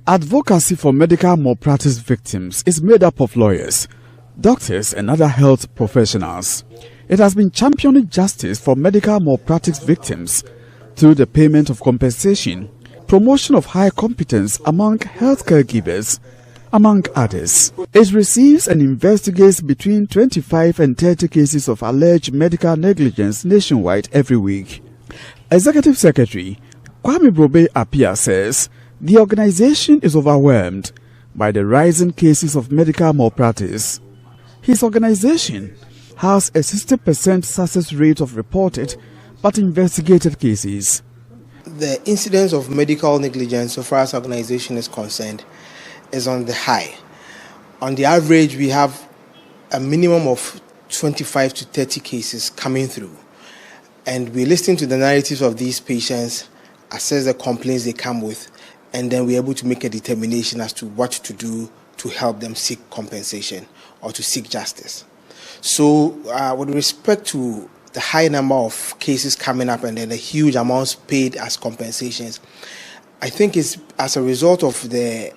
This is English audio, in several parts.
Advocacy for medical malpractice victims is made up of lawyers, doctors and other health professionals. It has been championing justice for medical malpractice victims through the payment of compensation, promotion of high competence among healthcare givers, among others. It receives and investigates between 25 and 30 cases of alleged medical negligence nationwide every week. Executive Secretary Kwame Brobe Appiah says the organization is overwhelmed by the rising cases of medical malpractice. His organization has a 60% success rate of reported but investigated cases. The incidence of medical negligence, so far as the organization is concerned, is on the high. On the average, we have a minimum of 25 to 30 cases coming through. And we listen to the narratives of these patients, assess the complaints they come with, and then we're able to make a determination as to what to do to help them seek compensation or to seek justice. So with respect to the high number of cases coming up and then the huge amounts paid as compensations, I think it's as a result of the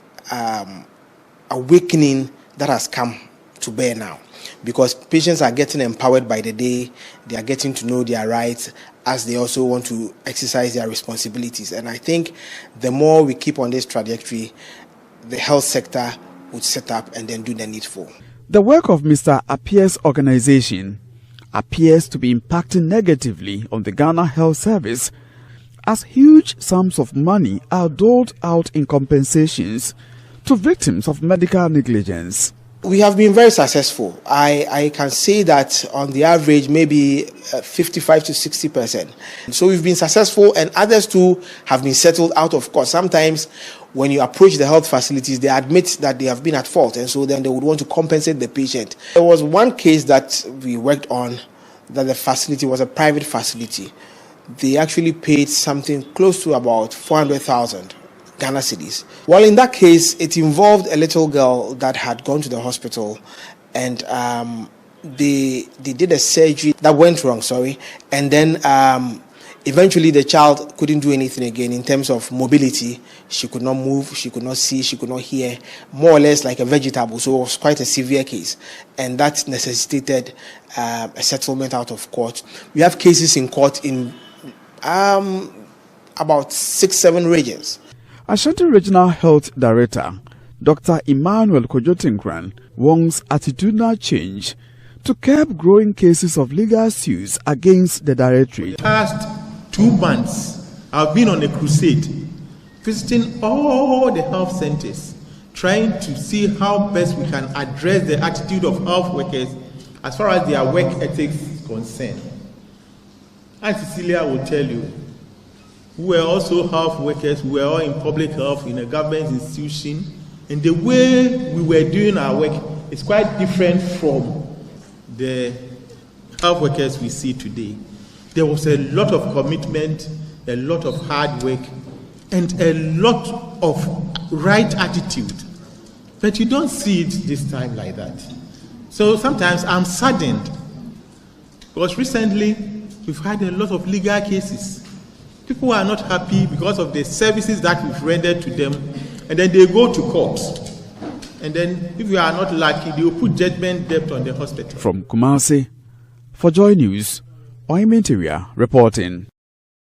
awakening that has come to bear now, because patients are getting empowered by the day, they are getting to know their rights as they also want to exercise their responsibilities. And I think the more we keep on this trajectory, the health sector would set up and then do the needful. The work of Mr. Appiah's organization appears to be impacting negatively on the Ghana Health Service, as huge sums of money are doled out in compensations to victims of medical negligence. We have been very successful. I can say that on the average, maybe 55 to 60%. So we've been successful, and others too have been settled out of court. Sometimes when you approach the health facilities, they admit that they have been at fault, and so then they would want to compensate the patient. There was one case that we worked on that the facility was a private facility. They actually paid something close to about 400,000 Ghana cedis. Well, in that case, it involved a little girl that had gone to the hospital, and they did a surgery that went wrong, and then eventually the child couldn't do anything again in terms of mobility. She could not move, she could not see, she could not hear, more or less like a vegetable. So it was quite a severe case, and that necessitated a settlement out of court. We have cases in court in about 6-7 regions. Ashanti Regional Health Director Dr. Emmanuel Kojotinkran wants attitudinal change to curb growing cases of legal suits against the directorate. Past 2 months, I've been on a crusade, visiting all the health centers, trying to see how best we can address the attitude of health workers as far as their work ethics is concerned. And Cecilia will tell you, we were also health workers, we were all in public health, in a government institution, and the way we were doing our work is quite different from the health workers we see today. There was a lot of commitment, a lot of hard work, and a lot of right attitude. But you don't see it this time like that. So sometimes I'm saddened, because recently we've had a lot of legal cases. People are not happy because of the services that we've rendered to them, and then they go to court. And then if you are not lucky, they will put judgment debt on the hospital. From Kumasi, for Joy News, Oimenteria reporting.